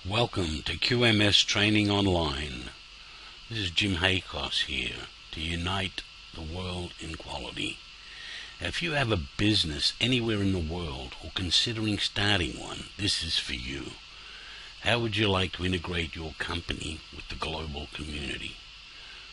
Welcome to QMS Training Online. This is Jim Haycross here to unite the world in quality. Now, if you have a business anywhere in the world or considering starting one, this is for you. How would you like to integrate your company with the global community?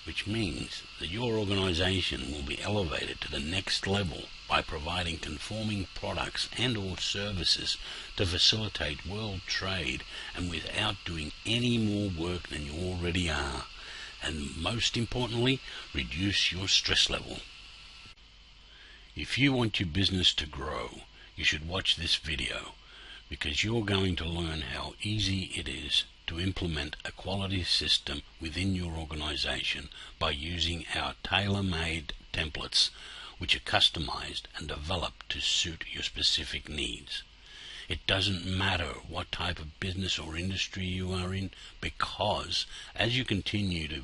Which means that your organization will be elevated to the next level by providing conforming products and or services to facilitate world trade and without doing any more work than you already are. And most importantly, reduce your stress level. If you want your business to grow, you should watch this video because you're going to learn how easy it is to implement a quality system within your organization by using our tailor-made templates, which are customized and developed to suit your specific needs. It doesn't matter what type of business or industry you are in, because as you continue to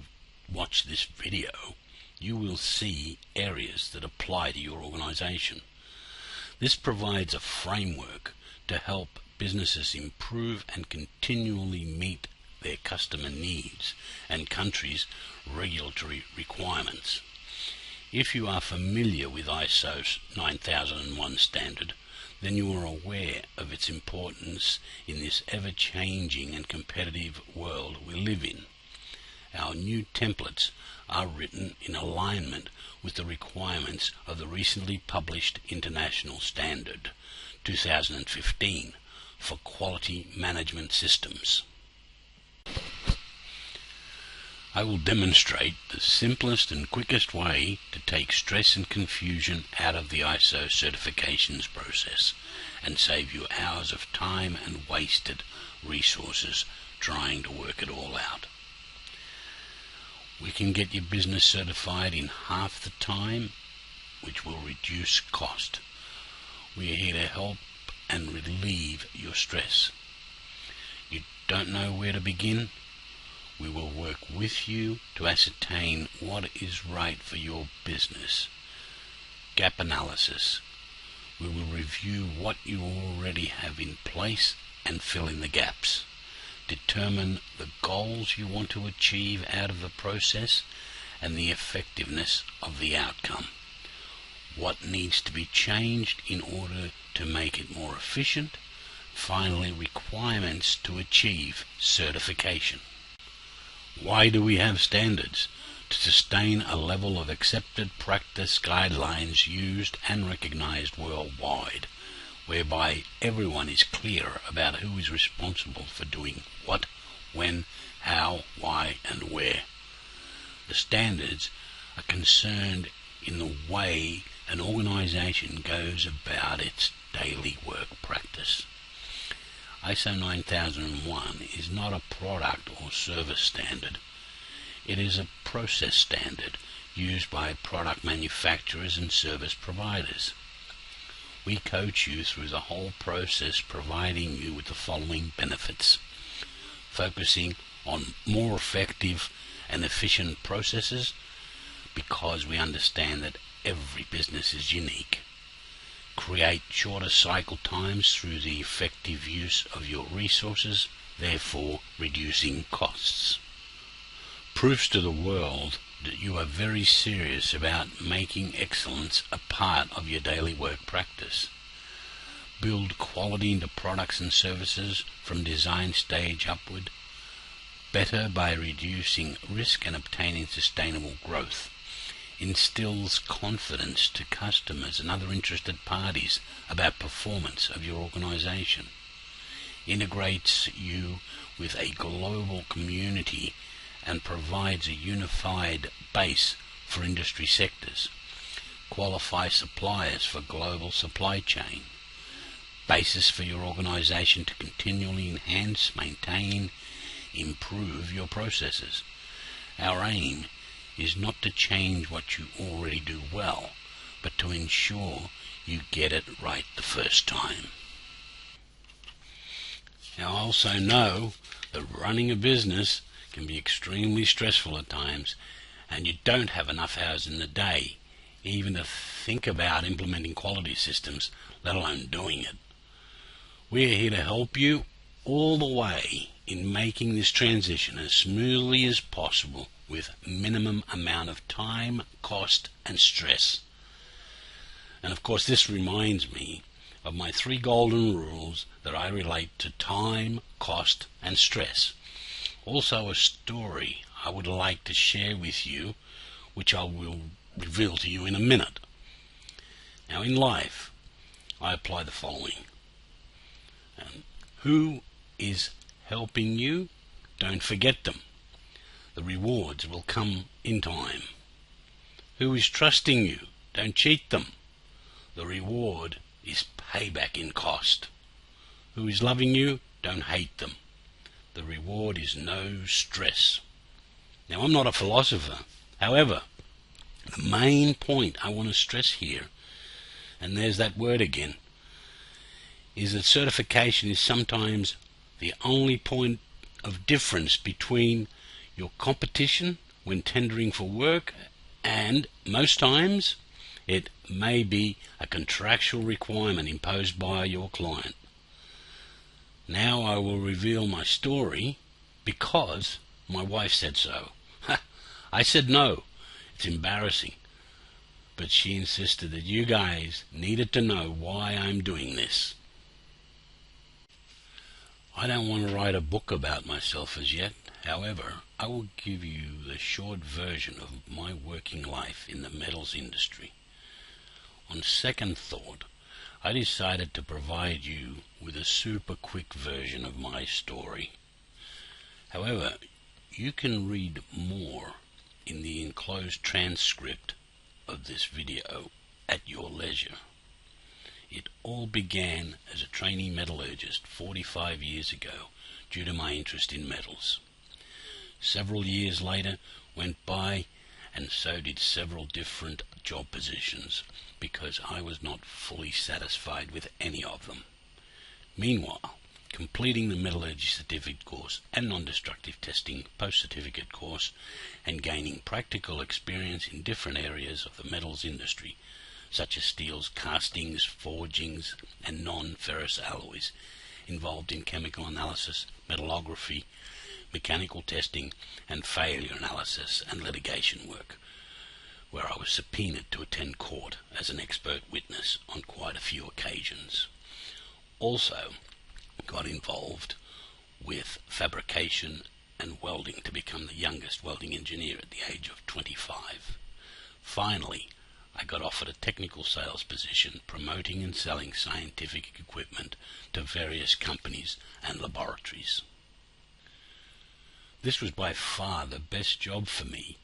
watch this video, you will see areas that apply to your organization. This provides a framework to help businesses improve and continually meet their customer needs and countries' regulatory requirements. If you are familiar with ISO 9001 standard, then you are aware of its importance in this ever-changing and competitive world we live in. Our new templates are written in alignment with the requirements of the recently published International Standard 2015 for quality management systems. I will demonstrate the simplest and quickest way to take stress and confusion out of the ISO certifications process and save you hours of time and wasted resources trying to work it all out. We can get your business certified in half the time, which will reduce cost. We are here to help and relieve your stress. You don't know where to begin? We will work with you to ascertain what is right for your business. Gap analysis. We will review what you already have in place and fill in the gaps. Determine the goals you want to achieve out of the process and the effectiveness of the outcome. What needs to be changed in order to make it more efficient. Finally, requirements to achieve certification. Why do we have standards? To sustain a level of accepted practice guidelines used and recognized worldwide, whereby everyone is clear about who is responsible for doing what, when, how, why, and where. The standards are concerned in the way an organization goes about its daily work practice. ISO 9001 is not a product or service standard. It is a process standard used by product manufacturers and service providers. We coach you through the whole process, providing you with the following benefits: focusing on more effective and efficient processes, because we understand that every business is unique. Create shorter cycle times through the effective use of your resources, therefore reducing costs. Proves to the world that you are very serious about making excellence a part of your daily work practice. Build quality into products and services from design stage upward. Better by reducing risk and obtaining sustainable growth. Instills confidence to customers and other interested parties about performance of your organization. Integrates you with a global community and provides a unified base for industry sectors. Qualify suppliers for global supply chain. Basis for your organization to continually enhance, maintain, improve your processes. Our aim is not to change what you already do well, but to ensure you get it right the first time. Now, I also know that running a business can be extremely stressful at times, and you don't have enough hours in the day even to think about implementing quality systems, let alone doing it. We're here to help you all the way in making this transition as smoothly as possible with minimum amount of time, cost and stress. And of course this reminds me of my 3 golden rules that I relate to time, cost and stress. Also a story I would like to share with you, which I will reveal to you in a minute. Now in life, I apply the following. Who is helping you? Don't forget them. The rewards will come in time. Who is trusting you? Don't cheat them. The reward is payback in cost. Who is loving you? Don't hate them. The reward is no stress. Now I'm not a philosopher. However, the main point I want to stress here, and there's that word again, is that certification is sometimes the only point of difference between your competition when tendering for work, and most times it may be a contractual requirement imposed by your client. Now I will reveal my story because my wife said so. I said no, it's embarrassing, but she insisted that you guys needed to know why I'm doing this. I don't want to write a book about myself as yet. However, I will give you the short version of my working life in the metals industry. On second thought, I decided to provide you with a super quick version of my story. However, you can read more in the enclosed transcript of this video at your leisure. It all began as a trainee metallurgist 45 years ago due to my interest in metals. Several years later went by, and so did several different job positions, because I was not fully satisfied with any of them. Meanwhile, completing the metallurgy certificate course and non-destructive testing post-certificate course and gaining practical experience in different areas of the metals industry, such as steels, castings, forgings and non-ferrous alloys, involved in chemical analysis, metallography, mechanical testing and failure analysis and litigation work, where I was subpoenaed to attend court as an expert witness on quite a few occasions. Also got involved with fabrication and welding to become the youngest welding engineer at the age of 25. Finally, I got offered a technical sales position promoting and selling scientific equipment to various companies and laboratories. This was by far the best job for me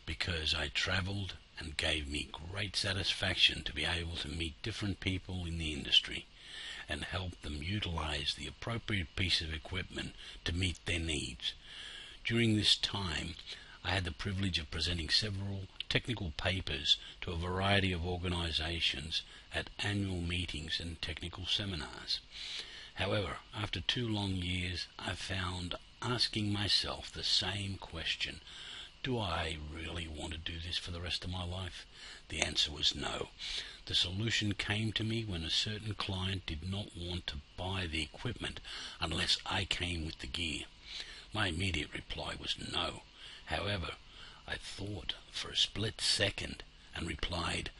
because I travelled and gave me great satisfaction to be able to meet different people in the industry and help them utilize the appropriate piece of equipment to meet their needs. During this time, I had the privilege of presenting several technical papers to a variety of organizations at annual meetings and technical seminars. However, after 2 long years, I found asking myself the same question: do I really want to do this for the rest of my life? The answer was no. The solution came to me when a certain client did not want to buy the equipment unless I came with the gear. My immediate reply was no. However, I thought for a split second and replied,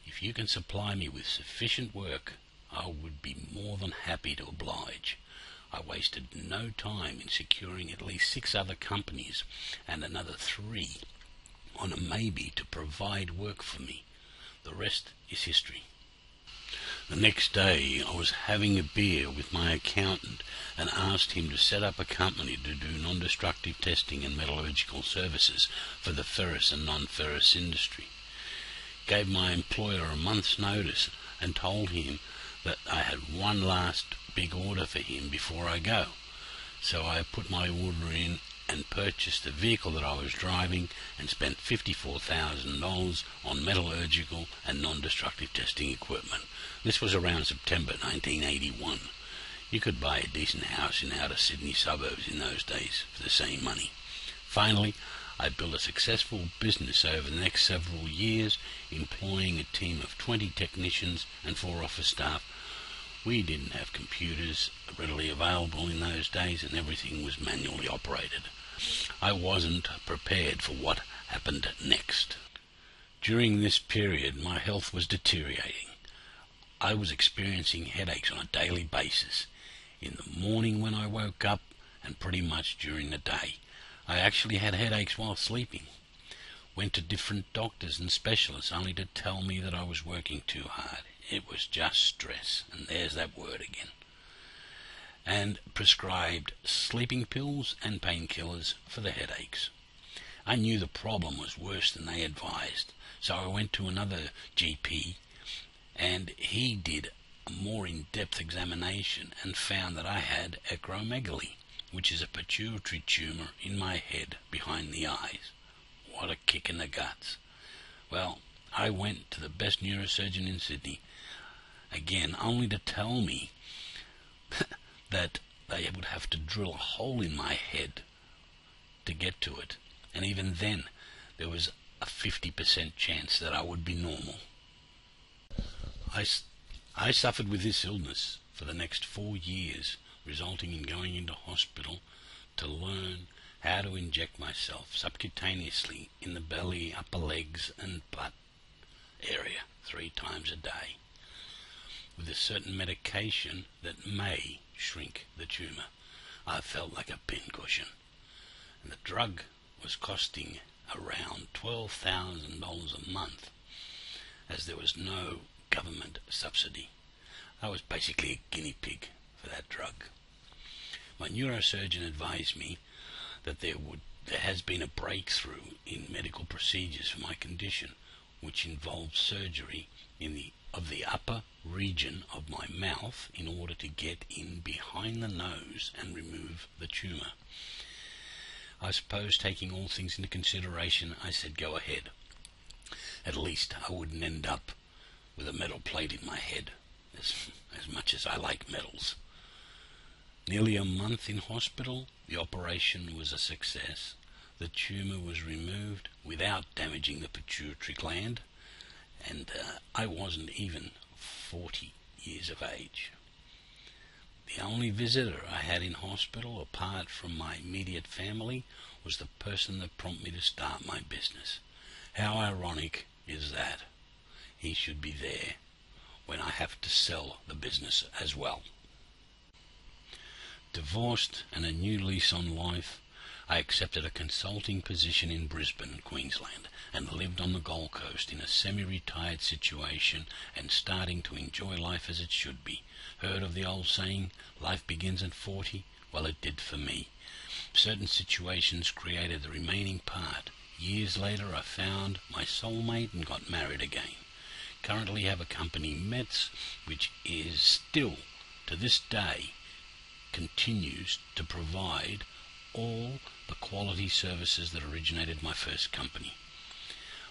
if you can supply me with sufficient work, I would be more than happy to oblige. I wasted no time in securing at least 6 other companies and another 3 on a maybe to provide work for me. The rest is history. The next day I was having a beer with my accountant and asked him to set up a company to do non-destructive testing and metallurgical services for the ferrous and non-ferrous industry. Gave my employer a month's notice and told him that I had one last big order for him before I go. So I put my order in and purchased the vehicle that I was driving and spent $54,000 on metallurgical and non-destructive testing equipment. This was around September 1981. You could buy a decent house in outer Sydney suburbs in those days for the same money. Finally, I built a successful business over the next several years, employing a team of 20 technicians and 4 office staff, We didn't have computers readily available in those days, and everything was manually operated. I wasn't prepared for what happened next. During this period, my health was deteriorating. I was experiencing headaches on a daily basis, in the morning when I woke up, and pretty much during the day. I actually had headaches while sleeping. Went to different doctors and specialists only to tell me that I was working too hard. It was just stress, and there's that word again. And prescribed sleeping pills and painkillers for the headaches. I knew the problem was worse than they advised, so I went to another GP, and he did a more in-depth examination and found that I had acromegaly, which is a pituitary tumour in my head behind the eyes. What a kick in the guts. Well, I went to the best neurosurgeon in Sydney, again, only to tell me that they would have to drill a hole in my head to get to it, and even then there was a 50% chance that I would be normal. I suffered with this illness for the next 4 years, resulting in going into hospital to learn how to inject myself subcutaneously in the belly, upper legs and butt area 3 times a day with a certain medication that may shrink the tumour. I felt like a pincushion, and the drug was costing around $12,000 a month, as there was no government subsidy. I was basically a guinea pig for that drug. My neurosurgeon advised me that there has been a breakthrough in medical procedures for my condition, which involves surgery of the upper region of my mouth in order to get in behind the nose and remove the tumour. I suppose, taking all things into consideration, I said go ahead. At least I wouldn't end up with a metal plate in my head, as much as I like metals. Nearly a month in hospital, the operation was a success. The tumour was removed without damaging the pituitary gland, and I wasn't even 40 years of age. The only visitor I had in hospital, apart from my immediate family, was the person that prompted me to start my business. How ironic is that? He should be there when I have to sell the business as well. Divorced and a new lease on life, I accepted a consulting position in Brisbane, Queensland, and lived on the Gold Coast in a semi-retired situation and starting to enjoy life as it should be. Heard of the old saying, life begins at 40? Well, it did for me. Certain situations created the remaining part. Years later, I found my soulmate and got married again. Currently have a company, Mets, which is still, to this day, continues to provide all the quality services that originated my first company.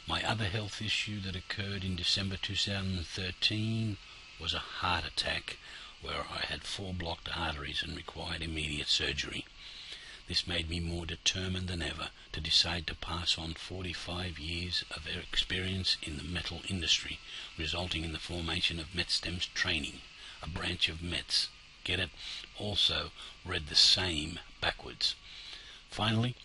My other health issue that occurred in December 2013 was a heart attack where I had 4 blocked arteries and required immediate surgery. This made me more determined than ever to decide to pass on 45 years of experience in the metal industry, resulting in the formation of MetStem's Training, a branch of Mets. Get it? Also read the same backwards. Finally,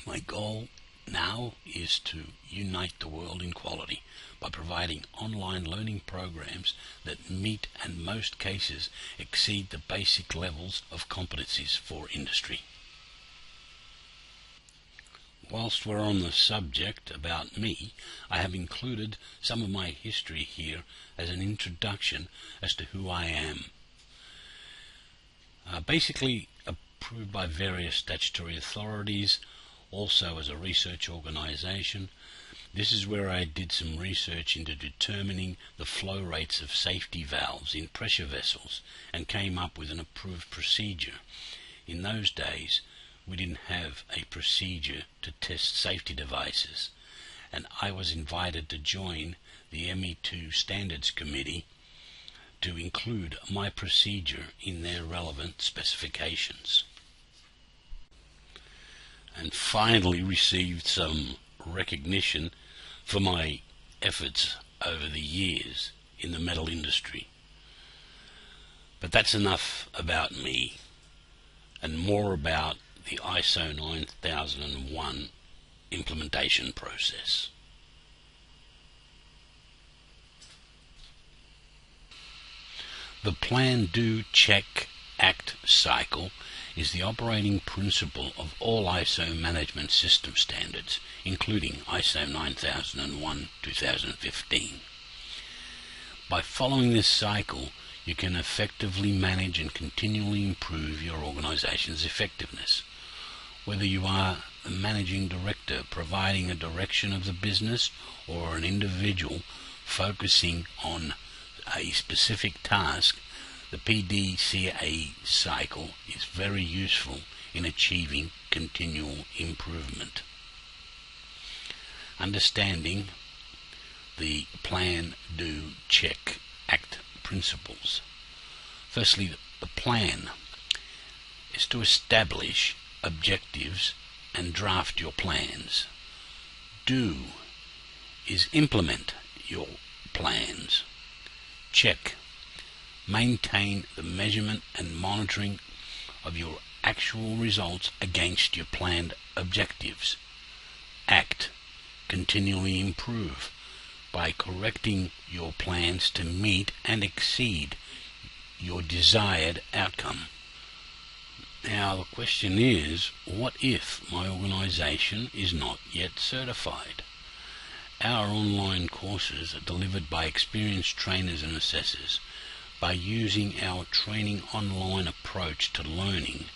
my goal now is to unite the world in quality by providing online learning programs that meet and in most cases exceed the basic levels of competencies for industry. Whilst we're on the subject about me, I have included some of my history here as an introduction as to who I am. Basically approved by various statutory authorities, also as a research organisation. This is where I did some research into determining the flow rates of safety valves in pressure vessels and came up with an approved procedure. In those days, we didn't have a procedure to test safety devices, and I was invited to join the ME2 Standards Committee to include my procedure in their relevant specifications. And finally received some recognition for my efforts over the years in the metal industry. But that's enough about me, and more about the ISO 9001 implementation process. The Plan, Do, Check, Act cycle is the operating principle of all ISO management system standards, including ISO 9001-2015. By following this cycle, you can effectively manage and continually improve your organization's effectiveness. Whether you are the managing director providing a direction of the business or an individual focusing on a specific task, the PDCA cycle is very useful in achieving continual improvement. Understanding the Plan, Do, Check, Act principles. Firstly, the plan is to establish objectives and draft your plans. Do is implement your plans. Check. Maintain the measurement and monitoring of your actual results against your planned objectives. Act. Continually improve by correcting your plans to meet and exceed your desired outcome. Now the question is, what if my organization is not yet certified? Our online courses are delivered by experienced trainers and assessors. By using our training online approach to learning,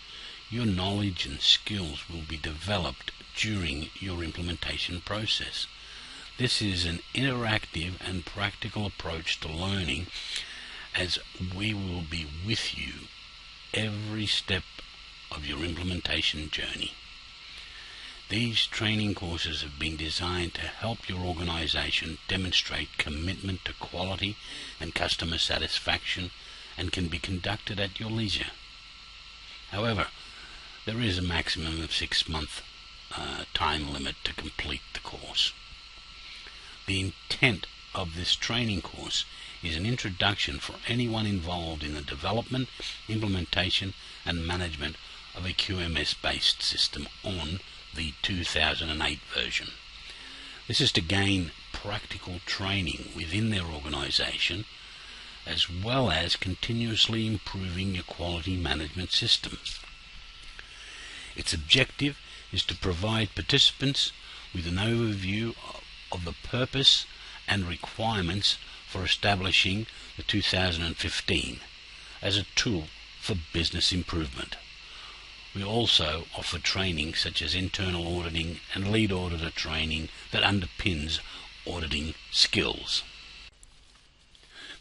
your knowledge and skills will be developed during your implementation process. This is an interactive and practical approach to learning, as we will be with you every step of your implementation journey. These training courses have been designed to help your organization demonstrate commitment to quality and customer satisfaction, and can be conducted at your leisure. However, there is a maximum of 6-month time limit to complete the course. The intent of this training course is an introduction for anyone involved in the development, implementation and management of a QMS-based system on the 2008 version. This is to gain practical training within their organization, as well as continuously improving your quality management system. Its objective is to provide participants with an overview of the purpose and requirements for establishing the 2015 as a tool for business improvement. We also offer training such as internal auditing and lead auditor training that underpins auditing skills.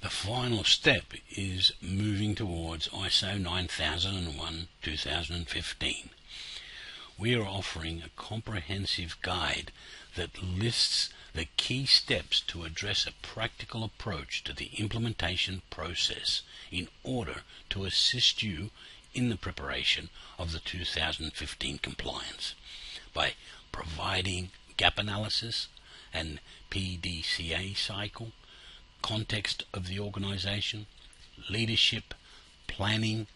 The final step is moving towards ISO 9001-2015. We are offering a comprehensive guide that lists the key steps to address a practical approach to the implementation process in order to assist you in the preparation of the 2015 compliance by providing gap analysis and PDCA cycle, context of the organization, leadership, planning,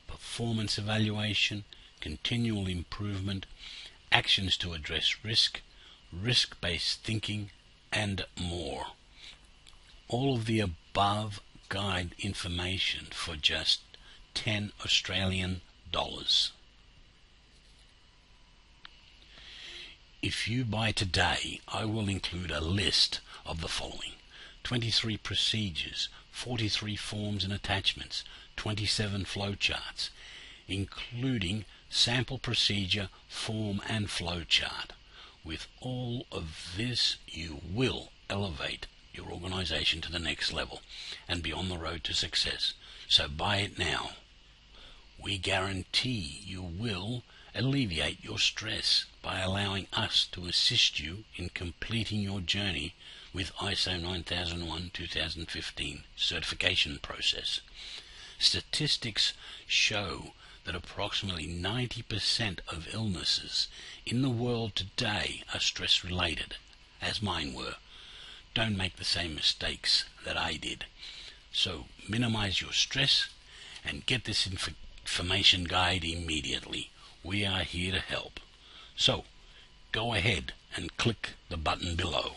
performance evaluation, continual improvement, actions to address risk, risk-based thinking, and more. All of the above guide information for just $10 Australian. If you buy today, I will include a list of the following: 23 procedures, 43 forms and attachments, 27 flowcharts, including sample procedure, form and flowchart. With all of this, you will elevate your organization to the next level and be on the road to success. So buy it now. We guarantee you will alleviate your stress by allowing us to assist you in completing your journey with ISO 9001-2015 certification process. Statistics show that approximately 90% of illnesses in the world today are stress-related, as mine were. Don't make the same mistakes that I did. So minimize your stress and get this information guide immediately. We are here to help. So, go ahead and click the button below.